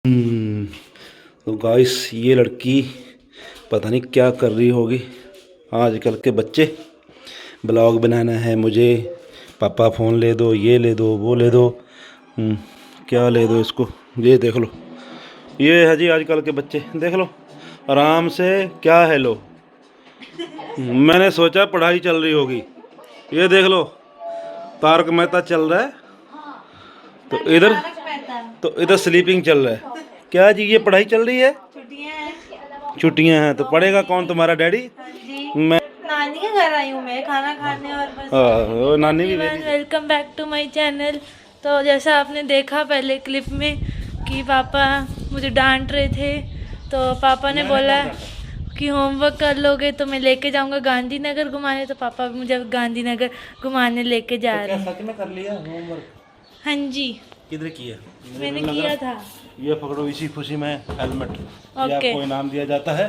तो गाइस ये लड़की पता नहीं क्या कर रही होगी। आजकल के बच्चे ब्लॉग बनाना है मुझे, पापा फ़ोन ले दो, ये ले दो, वो ले दो, क्या ले दो इसको। ये देख लो, ये है जी आजकल के बच्चे। देख लो आराम से, क्या है लो। मैंने सोचा पढ़ाई चल रही होगी, ये देख लो तारक मेहता चल रहा है, तो इधर स्लीपिंग चल रहा है। क्या जी, ये पढ़ाई चल रही है? छुट्टियां हैं तो पढ़ेगा कौन, तुम्हारा डैडी? मैं नानी के घर आई हूँ, मैं खाना खाने और बस। नानी भी welcome back to my channel. तो जैसा आपने देखा पहले क्लिप में कि पापा मुझे डांट रहे थे, तो पापा ने बोला कि होमवर्क कर लोगे तो मैं लेके जाऊंगा गांधीनगर घुमाने। तो पापा भी मुझे गांधीनगर घुमाने लेके जा रहे हैं। सच में कर लिया होमवर्क? हाँ जी, किधर किया? मैंने किया था। ये पकड़ो, इसी खुशी में हेलमेट ओके। आपको इनाम दिया जाता है,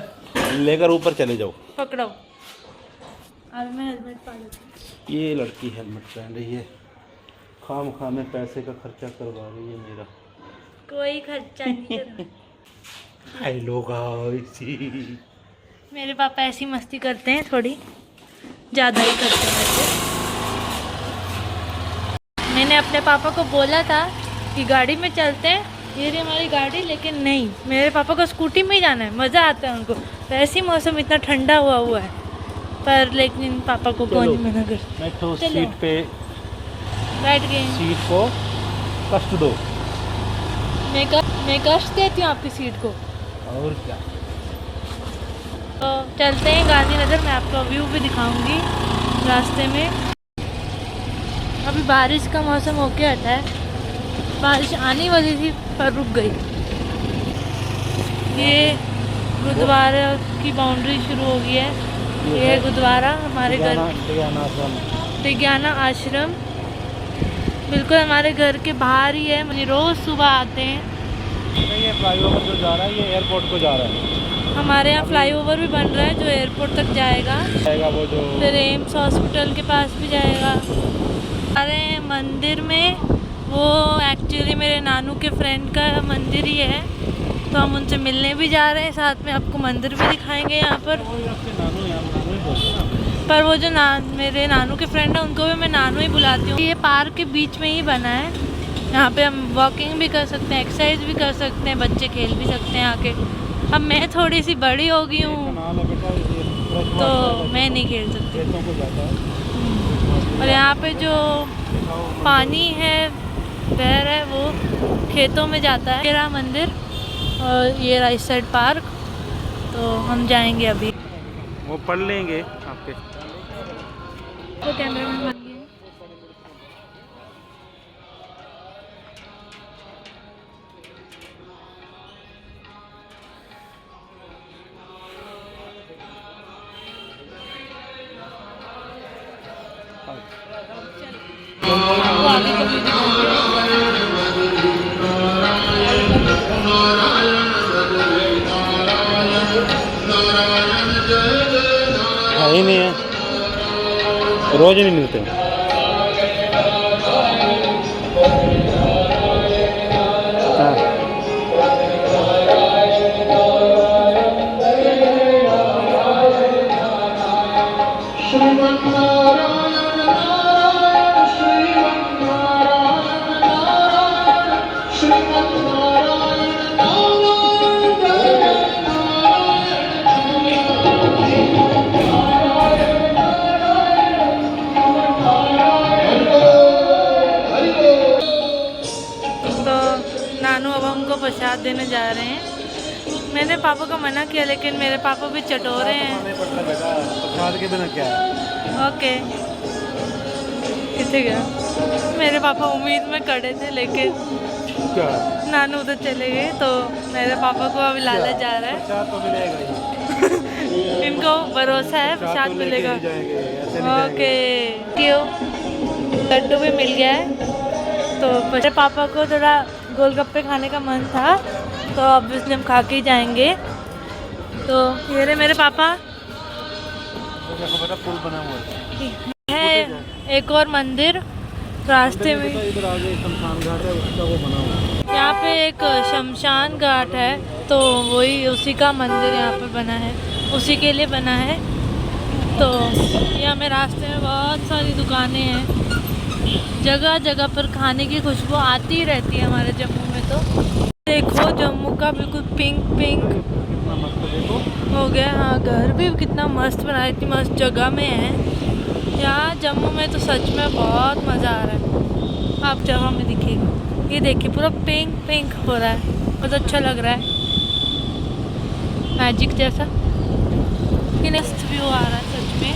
लेकर ऊपर चले जाओ। पकड़ो, और मैं हेलमेट पा लेती। ये लड़की हेलमेट पहन रही है, खाम खाम में पैसे का खर्चा करवा रही है मेरा। कोई खर्चा नहीं करना। हेलो गाइस, मेरे पापा ऐसी मस्ती करते हैं, थोड़ी ज़्यादा ही करते हैं वैसे। मैंने अपने पापा को बोला था कि गाड़ी में चलते हैं, ये रही हमारी गाड़ी, लेकिन नहीं, मेरे पापा को स्कूटी में ही जाना है, मज़ा आता है उनको। वैसे ही मौसम इतना ठंडा हुआ है, पर लेकिन पापा को कौन मना कर। बैठो सीट पे, बैठ गए। सीट को कष्ट दो। मैं कष्ट देती हूँ आपकी सीट को। और क्या, तो चलते हैं गांधीनगर, मैं आपको व्यू भी दिखाऊंगी रास्ते में। अभी बारिश का मौसम होके हटा है, बारिश आने वाली थी पर रुक गई। ये गुरुद्वारा की बाउंड्री शुरू हो गई है। ये है गुरुद्वारा, हमारे घर विज्ञाना आश्रम बिल्कुल हमारे घर के बाहर ही है। मुझे रोज़ सुबह आते हैं। ये फ्लाईओवर जो जा रहा है ये एयरपोर्ट को जा रहा है। हमारे यहाँ फ्लाईओवर भी बन रहा है जो एयरपोर्ट तक जाएगा, वो जो फिर एम्स हॉस्पिटल के पास भी जाएगा। अरे मंदिर में, वो एक्चुअली मेरे नानू के फ्रेंड का मंदिर ही है, तो हम उनसे मिलने भी जा रहे हैं, साथ में आपको मंदिर भी दिखाएंगे यहाँ पर। पर वो जो मेरे नानू के फ्रेंड है उनको भी मैं नानू ही बुलाती हूँ। ये पार्क के बीच में ही बना है, यहाँ पे हम वॉकिंग भी कर सकते हैं, एक्सरसाइज भी कर सकते हैं, बच्चे खेल भी सकते हैं आके। अब मैं थोड़ी सी बड़ी हो गई हूँ तो मैं नहीं खेल सकती। और यहाँ पे जो पानी है, बहर है, वो खेतों में जाता है। मेरा मंदिर और ये राइट साइड पार्क, तो हम जाएंगे अभी। वो पढ़ लेंगे आपके तो कैमरामैन बन गए। आपको आगे का वीडियो हाँ ही नहीं है, रोज ही नहीं मिलते। नानू अब हमको प्रसाद देने जा रहे हैं। मैंने पापा को मना किया, लेकिन मेरे पापा भी चटोरे हैं। प्रसाद के बिना क्या है? ओके, कितने गया? मेरे पापा उम्मीद में खड़े थे, लेकिन क्या नानू उधर चले गए, तो मेरे पापा को अभी लालच जा रहा है। प्रसाद तो मिलेगा इनको भरोसा है प्रसाद मिलेगा। ओके, क्यों लड्डू भी मिल गया है। तो मेरे पापा को थोड़ा गोलगप्पे खाने का मन था, तो अब इसलिए हम खा के ही जाएंगे। तो ये रहे मेरे पापा। पुल बना हुआ है एक और मंदिर, रास्ते में इधर आगे शमशान घाट है, उसका वो बना हुआ है। यहाँ पे एक शमशान घाट है, तो वही उसी का मंदिर यहाँ पर बना है, उसी के लिए बना है। तो यहाँ में रास्ते में बहुत सारी दुकानें हैं, जगह जगह पर खाने की खुशबू आती ही रहती है हमारे जम्मू में। तो देखो जम्मू का बिल्कुल पिंक पिंक हो गया। हाँ, घर भी कितना मस्त बना है, इतनी मस्त जगह में है। यहाँ जम्मू में तो सच में बहुत मज़ा आ रहा है। आप जगह में दिखेगा, ये देखिए पूरा पिंक पिंक हो रहा है, बहुत अच्छा लग रहा है, मैजिक जैसा। कि मस्त व्यू आ रहा है सच में,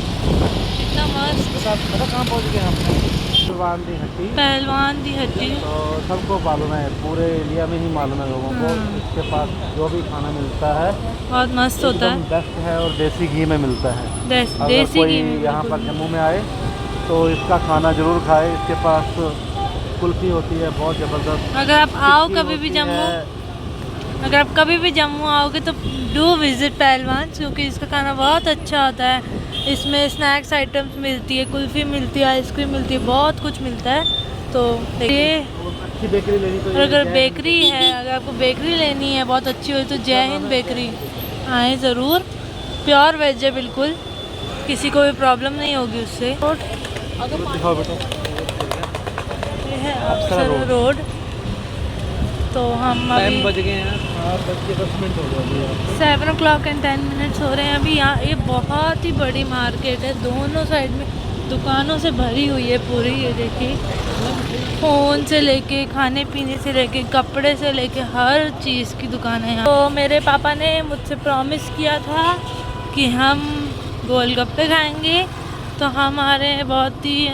इतना मस्त। पता कहाँ पहुँच गए हम? पहलवान दी हट्टी। पहलवान दी हट्टी तो सबको मालूम है, पूरे इंडिया में ही मालूम है लोगों को। हाँ। इसके पास जो भी खाना मिलता है बहुत मस्त होता है, बेस्ट है, और देसी घी में मिलता है। अगर देसी कोई घी में यहाँ पर बिल्कुल। जम्मू में आए तो इसका खाना जरूर खाए। इसके पास कुल्फी होती है बहुत ज़बरदस्त। अगर आप आओ टिक्की कभी भी होती जम्मू, है। अगर आप कभी भी जम्मू आओगे तो डू विज़िट पहलवान, क्योंकि इसका खाना बहुत अच्छा होता है। इसमें स्नैक्स आइटम्स मिलती है, कुल्फ़ी मिलती है, आइसक्रीम मिलती है, बहुत कुछ मिलता है। तो ये अच्छी बेकरी लेनी तो और अगर बेकरी है, अगर आपको बेकरी लेनी है बहुत अच्छी हो तो जय हिंद बेकरी आए ज़रूर। प्योर वेज है बिल्कुल, किसी को भी प्रॉब्लम नहीं होगी उससे। दिखाओ बेटा। ये है अप्सरा रोड। तो हम अभी बज गए हैं 7:10 हो गए। 7:10 हो रहे हैं अभी। यहाँ ये बहुत ही बड़ी मार्केट है, दोनों साइड में दुकानों से भरी हुई है पूरी। ये देखिए, फ़ोन से लेके खाने पीने से लेके कपड़े से लेके हर चीज़ की दुकान है यहाँ। तो मेरे पापा ने मुझसे प्रॉमिस किया था कि हम गोलगप्पे खाएंगे, तो हमारे बहुत ही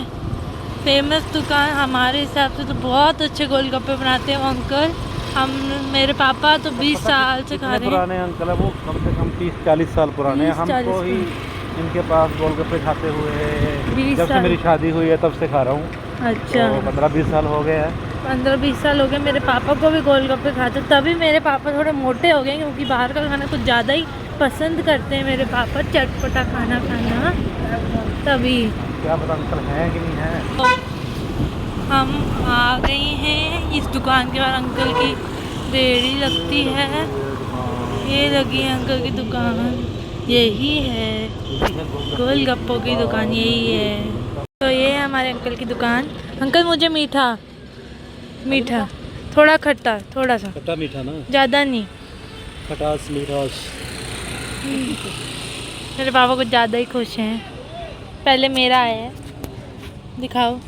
फेमस दुकान, हमारे हिसाब से तो बहुत अच्छे गोलगप्पे बनाते हैं वो अंकल। हम मेरे पापा तो 20 साल से खा रहे हैं। पुराने अंकल है वो, कम से कम 30-40 साल पुराने हैं। 30-40 हमको ही इनके पास गोलगप्पे खाते हुए 20 जब से साल। मेरी शादी हुई है तब से खा रहा हूँ। अच्छा, तो 15-20 साल हो गए हैं। 15-20 साल हो गए। मेरे पापा को भी गोलगप्पे खाते, तभी मेरे पापा थोड़े मोटे हो गए, क्योंकि बाहर का खाना कुछ ज़्यादा ही पसंद करते हैं मेरे पापा, चटपटा खाना खाना, तभी। क्या पता अंकल हैं कि नहीं हैं। तो हम आ गए हैं इस दुकान के बाद। अंकल की रेहड़ी लगती है, ये लगी है अंकल की दुकान, यही है गोलगप्पों की दुकान, यही है। तो ये है हमारे अंकल की दुकान। अंकल मुझे मीठा मीठा, थोड़ा खट्टा, थोड़ा सा, खट्टा मीठा ना, ज़्यादा नहीं। खटास मीठास। मेरे पापा कुछ ज़्यादा ही खुश हैं। पहले मेरा आया है, दिखाओ।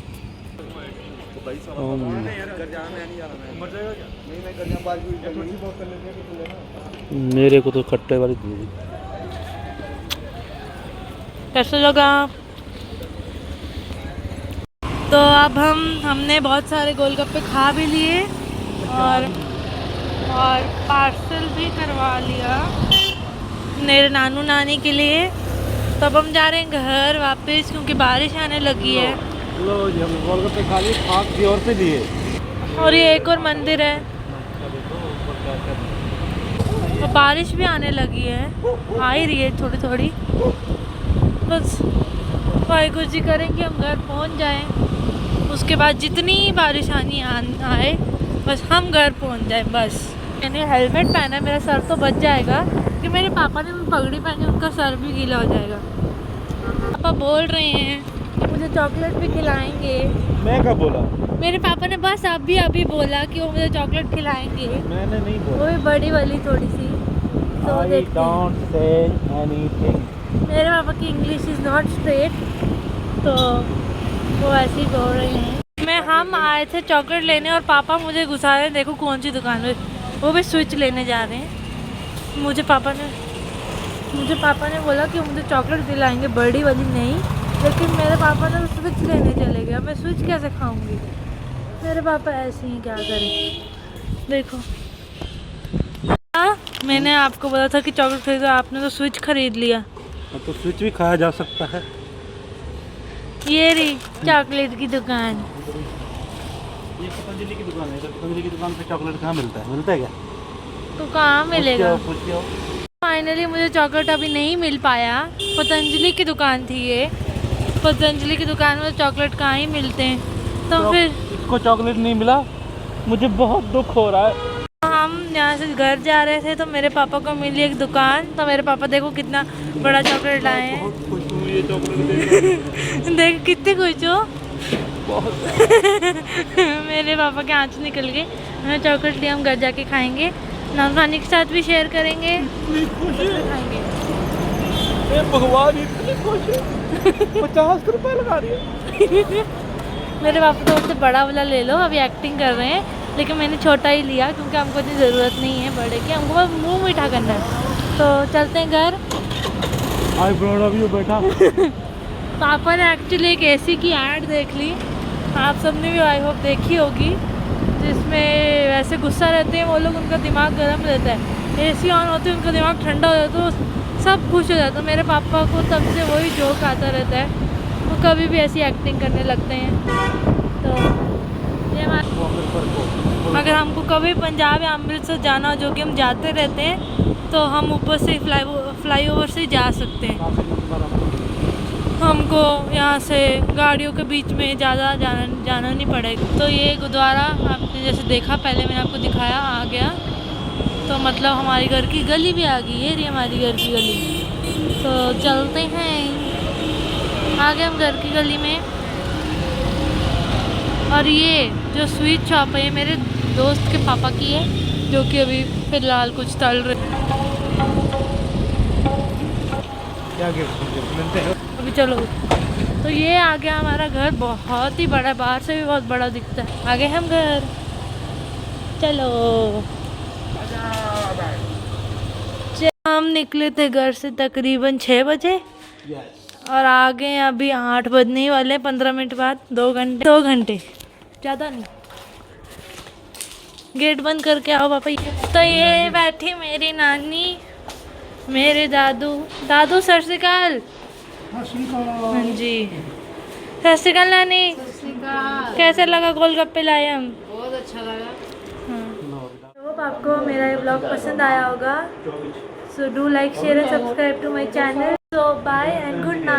मेरे को तो खट्टे वाली दी। कैसा लगा? तो अब हमने बहुत सारे गोलगप्पे खा भी लिए और पार्सल भी करवा लिया मेरे नानू नानी के लिए। तो अब हम जा रहे हैं घर वापस, क्योंकि बारिश आने लगी है। लो जी, हम गोलगप्पे खा लिए, खाक की ओर से लिए। और ये एक और मंदिर है, और बारिश भी आने लगी है, आ ही रही है थोड़ी थोड़ी। बस वाहिगुरु जी करें कि हम घर पहुंच जाएं, उसके बाद जितनी बारिश आनी आए बस हम घर पहुंच जाएं बस। मैंने हेलमेट पहना है, मेरा सर तो बच जाएगा, कि मेरे पापा ने पगड़ी पहनी, उनका सर भी गीला हो जाएगा। पापा बोल रहे हैं कि मुझे चॉकलेट भी खिलाएंगे। मैं कब बोला? मेरे पापा ने बस अभी बोला कि वो मुझे चॉकलेट खिलाएंगे, मैंने नहीं वो बोला। भी बड़ी वाली थोड़ी सी। तो I देखते हैं। don't say anything. मेरे पापा की इंग्लिश इज़ नॉट स्ट्रेट, तो वो ऐसे ही बोल रहे हैं। हम आए थे चॉकलेट लेने और पापा मुझे घुसा रहे हैं, देखो कौन सी दुकान में, वो भी स्विच लेने जा रहे हैं। मुझे पापा ने बोला कि मुझे चॉकलेट दिलाएंगे, बड़ी वाली नहीं, लेकिन मेरे पापा ने स्विच लेने चले गए। मैं स्विच कैसे खाऊंगी? मेरे पापा ऐसे ही, क्या करें। देखो, मैंने आपको बोला था कि चॉकलेट खरीदो, आपने तो स्विच खरीद लिया। तो स्विच भी खाया जा सकता है। ये रही चॉकलेट की दुकान। ये पतंजलि की दुकान है। पतंजलि की दुकान पे चॉकलेट कहाँ मिलता है? मिलता है क्या? तो कहाँ मिलेगा? पूछ के आओ। फाइनली मुझे चॉकलेट अभी नहीं मिल पाया। पतंजलि की दुकान थी ये, पतंजलि की दुकान में चॉकलेट कहाँ ही मिलते हैं। तो फिर इसको चॉकलेट नहीं मिला, मुझे बहुत दुख हो रहा है। हम यहाँ से घर जा रहे थे तो मेरे पापा को मिली एक दुकान, तो मेरे पापा देखो कितना बड़ा चॉकलेट लाए हैं। बहुत खुश हूँ ये चॉकलेट देख कितने खुश हो। बहुत। मेरे पापा के आँच निकल गए। हमें चॉकलेट लिए, हम घर जाके खाएंगे, नानी के साथ भी शेयर करेंगे, खाएंगे। भगवान इतनी खुश है, 50 रुपए लगा रही है। मेरे पापा तो उससे बड़ा वाला ले लो, अभी एक्टिंग कर रहे हैं, लेकिन मैंने छोटा ही लिया क्योंकि हमको इतनी ज़रूरत नहीं है बड़े की, हमको बस मुँह मीठा करना है। तो चलते हैं घर। आई ब्रॉड अभी बेटा। पापा ने एक्चुअली एक एसी की ऐड देख ली, आप सबने भी आई होप देखी होगी, जिसमें वैसे गुस्सा रहते हैं वो लोग, उनका दिमाग गर्म रहता है, एसी ऑन होते हैं उनका दिमाग ठंडा हो जाता है, तो सब खुश हो जाता है। मेरे पापा को तब से वही जोक आता रहता है, वो कभी भी ऐसी एक्टिंग करने लगते हैं। तो ये अगर हमको कभी पंजाब या अमृतसर जाना हो, जो कि हम जाते रहते हैं, तो हम ऊपर से फ्लाई ओवर से जा सकते हैं। हमको यहाँ से गाड़ियों के बीच में ज़्यादा जाना नहीं पड़ेगा। तो ये गुरुद्वारा आपने जैसे देखा, पहले मैंने आपको दिखाया, आ गया, तो मतलब हमारी घर की गली भी आ गई, ये रही हमारी घर की गली। तो चलते हैं, आ गए हम घर की गली में। और ये जो स्वीट शॉप है, ये मेरे दोस्त के पापा की है, जो कि अभी फ़िलहाल कुछ तल रहे। अभी चलो, तो ये आ गया हमारा घर, बहुत ही बड़ा, बाहर से भी बहुत बड़ा दिखता है। आ गए हम घर, चलो। हम निकले थे घर से तकरीबन 6 बजे और आ गए अभी 8 बजने वाले, 15 मिनट बाद, 2 घंटे ज़्यादा नहीं। गेट बंद करके आओ पापा। तो ये बैठी मेरी नानी, मेरे दादू सत श्री अकाल। हाँ जी, सत श्री अकाल नानी। कैसे लगा गोलगप्पे लाए हम? बहुत अच्छा लगा। हाँ, तो आपको मेरा ये ब्लॉग पसंद आया होगा, so do like share and subscribe to my channel. So bye and good night.